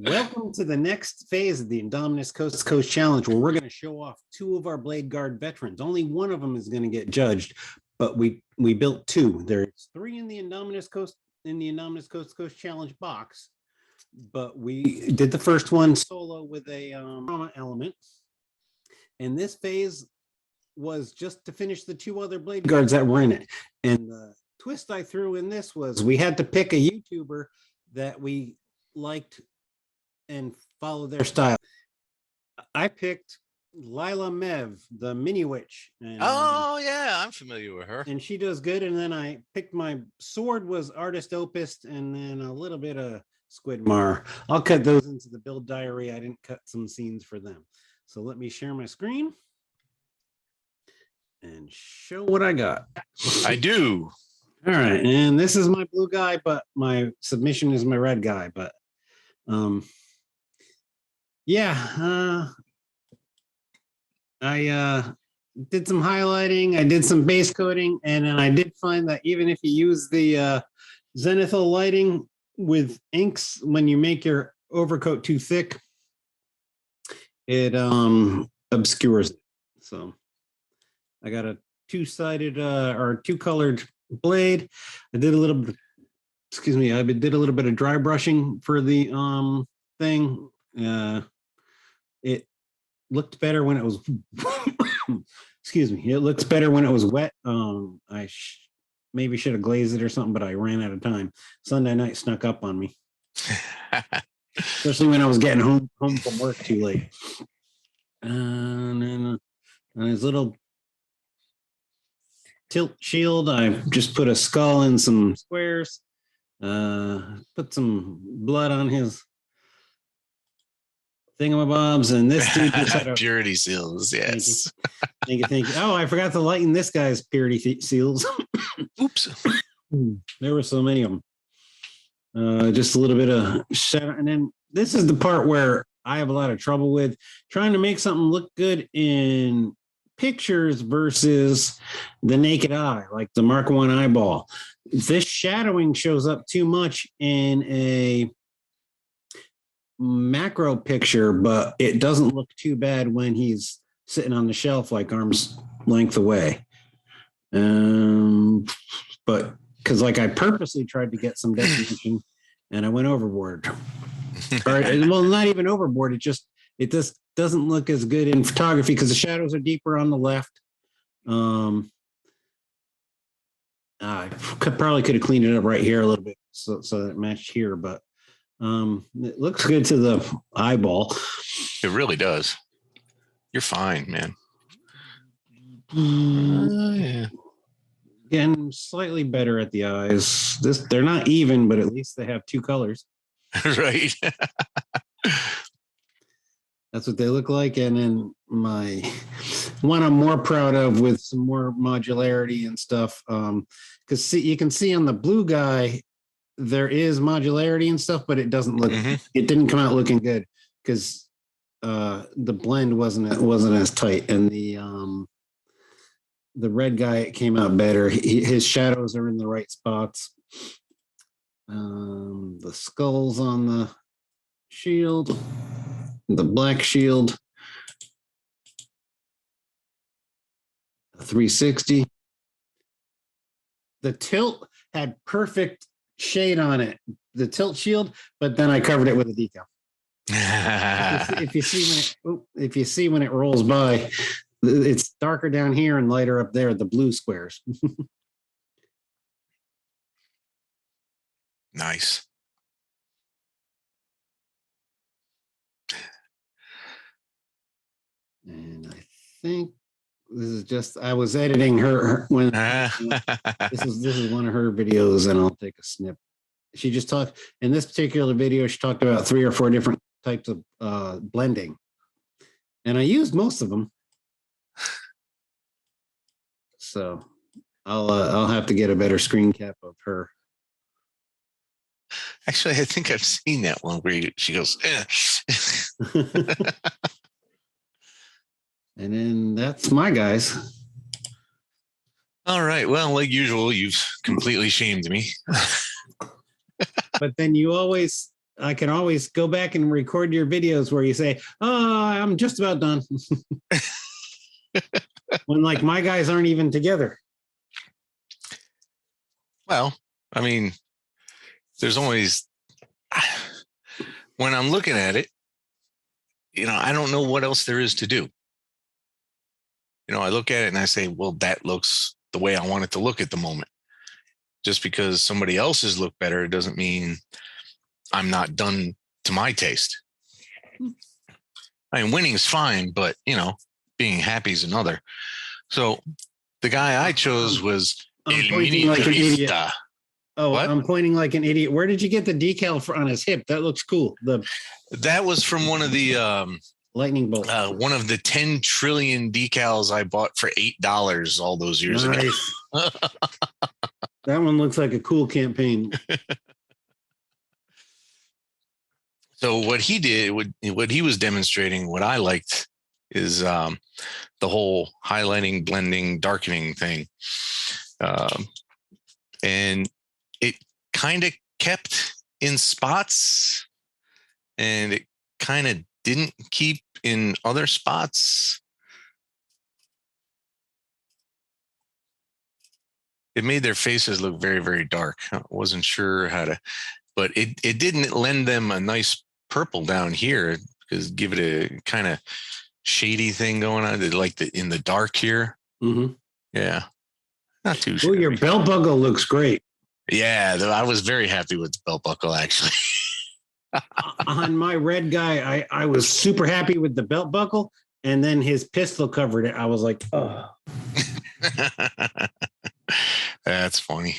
Welcome to the next phase of the Indomitus Coast to Coast Challenge, where we're going to show off two of our Blade Guard veterans. Only one of them is going to get judged, but we built two. There's three in the Indomitus Coast to Coast Challenge box, but we did the first one solo with a trauma element, and this phase was just to finish the two other Blade Guards that were in it. And the twist I threw in this was we had to pick a YouTuber that we liked and follow their style. I picked Lila Mev, the mini witch. And, oh yeah, I'm familiar with her. And she does good. And then I picked my sword was Artist Opus, and then a little bit of Squidmar. I'll cut those into the build diary. I didn't cut some scenes for them. So let me share my screen and show what I got. I do. All right, and this is my blue guy, but my submission is my red guy. But yeah, I did some highlighting, I did some base coating, and then I did find that even if you use the zenithal lighting with inks, when you make your overcoat too thick, it obscures it. So I got a two-sided or two-colored blade. I did a little bit, I did a little bit of dry brushing for the thing. It looked better when it was it looks better when it was wet. I maybe should have glazed it or something, but I ran out of time. Sunday night snuck up on me, especially when I was getting home from work too late. And then his little tilt shield, I just put a skull in some squares, put some blood on his thingamabobs, and this dude just had a purity seals. Yes. Thank you. Oh, I forgot to lighten this guy's purity seals. Oops. There were so many of them. Just a little bit of shadow, and then this is the part where I have a lot of trouble with trying to make something look good in pictures versus the naked eye, like the Mark I eyeball. This shadowing shows up too much in a macro picture, but it doesn't look too bad when he's sitting on the shelf like arm's length away. But because like I purposely tried to get some definition and I went overboard. Well, not even overboard. It just doesn't look as good in photography because the shadows are deeper on the left. I probably could have cleaned it up right here a little bit so that it matched here, but it looks good to the eyeball. It really does. You're fine, man. Yeah. Again, slightly better at the eyes. They're not even, but at least they have two colors. Right. That's what they look like. And then my one I'm more proud of with some more modularity and stuff. Because you can see on the blue guy, there is modularity and stuff, but it doesn't look, it didn't come out looking good because the blend wasn't as tight. And the red guy, it came out better. His shadows are in the right spots. The skulls on the shield, the black shield, 360. The tilt had perfect shade on it, the tilt shield, but then I covered it with a decal. if you see when it rolls by, it's darker down here and lighter up there, the blue squares. Nice. And I think this is just, I was editing her when this is one of her videos, and I'll take a snip. She just talked in this particular video, she talked about 3 or 4 different types of blending, and I used most of them. So I'll have to get a better screen cap of her. Actually, I think I've seen that one where she goes, eh. And then that's my guys. All right. Well, like usual, you've completely shamed me. But then you always I can always go back and record your videos where you say, "Oh, I'm just about done." When like my guys aren't even together. Well, I mean, there's always, when I'm looking at it, I don't know what else there is to do. I look at it and I say, well, that looks the way I want it to look at the moment. Just because somebody else's look better doesn't mean I'm not done to my taste. I mean, winning is fine, but being happy is another. So the guy I chose was I'm pointing like an idiot. Oh, What? I'm pointing like an idiot. Where did you get the decal on his hip? That looks cool. That was from one of the lightning bolt. One of the 10 trillion decals I bought for $8 all those years ago. That one looks like a cool campaign. So what he did, what he was demonstrating, what I liked is the whole highlighting, blending, darkening thing. And it kind of kept in spots and it kind of didn't keep in other spots. It made their faces look very, very dark. I wasn't sure how to, but it didn't lend them a nice purple down here, because give it a kind of shady thing going on, like in the dark here. Mm-hmm. Yeah, not too sure. Oh, your belt buckle looks great. Yeah, I was very happy with the belt buckle, actually. On my red guy, I was super happy with the belt buckle, and then his pistol covered it. I was like, oh. That's funny.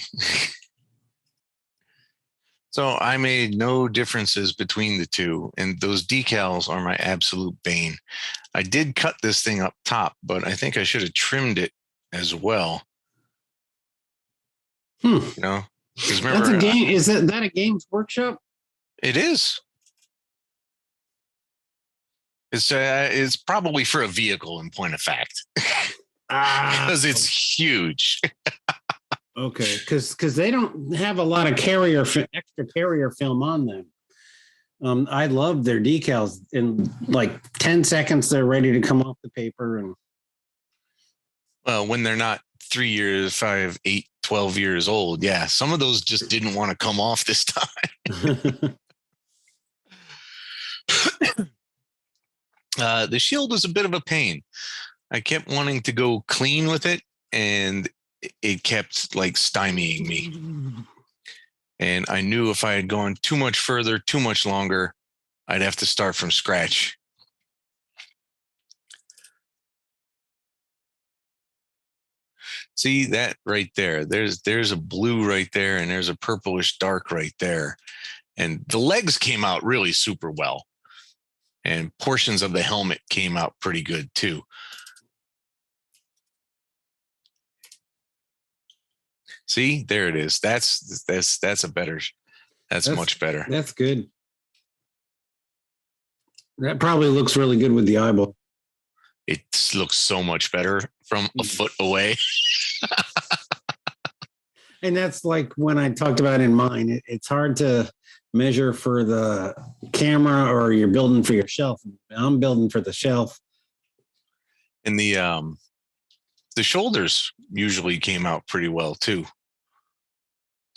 So I made no differences between the two, and those decals are my absolute bane. I did cut this thing up top, but I think I should have trimmed it as well. Remember, that's a game. Is that a Games Workshop? It is. It's probably for a vehicle, in point of fact, because it's huge. Okay, because they don't have a lot of extra carrier film on them. I love their decals. In like 10 seconds, they're ready to come off the paper. And well, when they're not 3 years, 5, 8, 12 years old, yeah, some of those just didn't want to come off this time. The shield was a bit of a pain. I kept wanting to go clean with it, and it kept like stymieing me. And I knew if I had gone too much further, too much longer, I'd have to start from scratch. See that right there? There's a blue right there, and there's a purplish dark right there. And the legs came out really super well. And portions of the helmet came out pretty good too. See, there it is. That's much better. That's good. That probably looks really good with the eyeball. It looks so much better from a foot away. And that's like when I talked about in mine, it's hard to measure for the camera, or you're building for your shelf. I'm building for the shelf. And the shoulders usually came out pretty well too.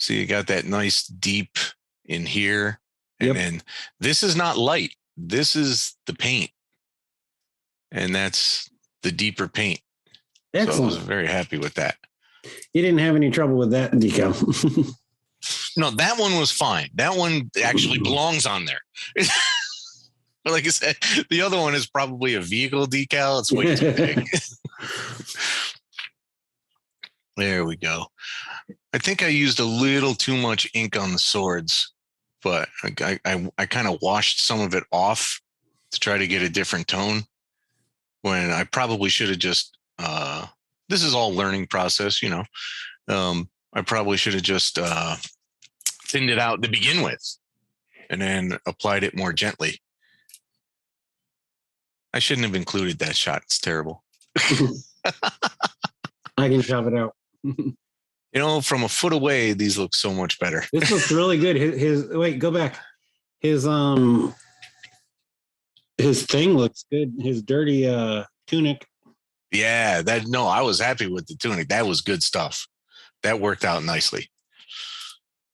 See, you got that nice deep in here. And then this is not light. This is the paint. And that's the deeper paint. Excellent. So I was very happy with that. You didn't have any trouble with that decal. No, that one was fine. That one actually belongs on there. But like I said, the other one is probably a vehicle decal. It's way too big. There we go. I think I used a little too much ink on the swords, but I kind of washed some of it off to try to get a different tone, when I probably should have just, this is all learning process, I probably should have just thinned it out to begin with and then applied it more gently. I shouldn't have included that shot. It's terrible. I can chop it out. From a foot away, these look so much better. This looks really good. Wait, go back. his thing looks good. His dirty tunic. Yeah, I was happy with the tunic. That was good stuff. That worked out nicely.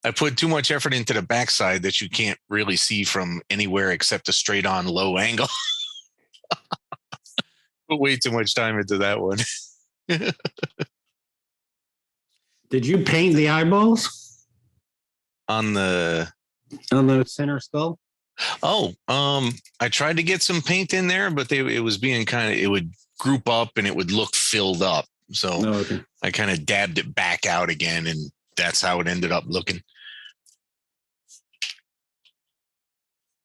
I put too much effort into the backside that you can't really see from anywhere except a straight on low angle. Put way too much time into that one. Did you paint the eyeballs On the center skull? Oh, I tried to get some paint in there, but it was being it would group up and it would look filled up. So Okay. I kind of dabbed it back out again, and that's how it ended up looking.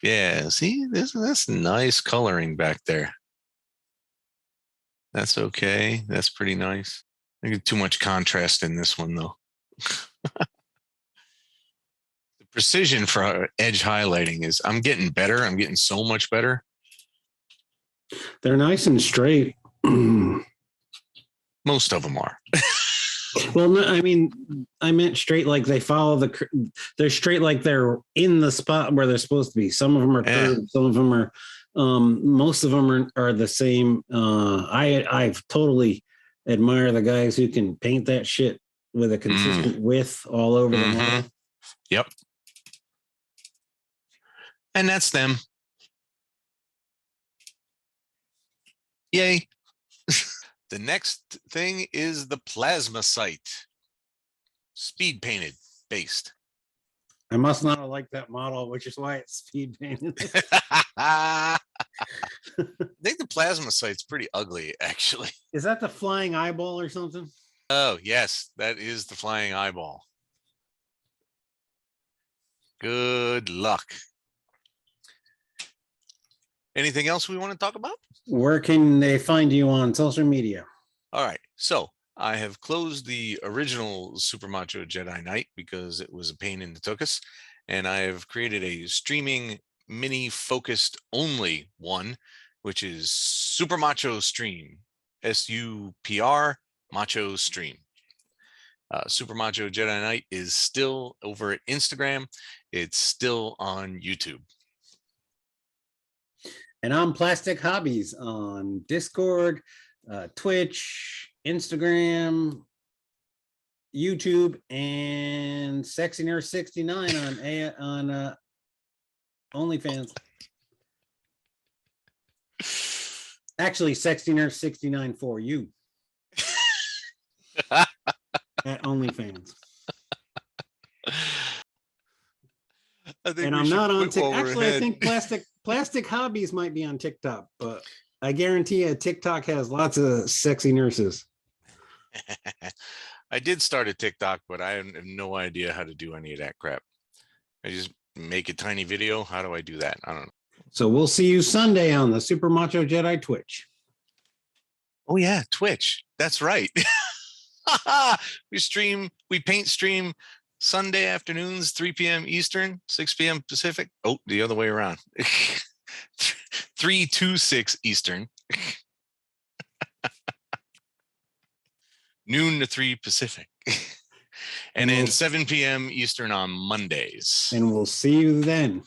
Yeah, see, that's nice coloring back there. That's okay. That's pretty nice. I get too much contrast in this one, though. The precision for edge highlighting is, I'm getting better. I'm getting so much better. They're nice and straight. Most of them are. Well, no, I mean, I meant straight like they follow they're straight like they're in the spot where they're supposed to be. Some of them are curved, some of them are, most of them are the same. I've totally admire the guys who can paint that shit with a consistent width all over the model. Yep. And that's them. Yay. The next thing is the plasma sight. Speed painted based. I must not have liked that model, which is why it's speed painted. I think the plasma sight's pretty ugly, actually. Is that the flying eyeball or something? Oh, yes, that is the flying eyeball. Good luck. Anything else we want to talk about? Where can they find you on social media? All right. So I have closed the original Super Macho Jedi Knight because it was a pain in the tuchus. And I have created a streaming mini focused only one, which is Super Macho Stream. SUPR Macho Stream. Super Macho Jedi Knight is still over at Instagram. It's still on YouTube. And I'm Plastic Hobbies on Discord, Twitch, Instagram, YouTube, and Sexy Nurse 69 on OnlyFans. Actually, Sexy Nurse 69 for you at OnlyFans. And I'm not on TikTok. Actually, I think Plastic Hobbies might be on TikTok, but I guarantee you TikTok has lots of sexy nurses. I did start a TikTok, but I have no idea how to do any of that crap. I just make a tiny video. How do I do that? I don't know. So we'll see you Sunday on the Super Macho Jedi Twitch. Oh yeah, Twitch. That's right. We paint stream Sunday afternoons, 3 p.m. Eastern, 6 p.m. Pacific. Oh, the other way around. 3 to 6 Eastern. Noon to 3 Pacific. And then 7 p.m. Eastern on Mondays. And we'll see you then.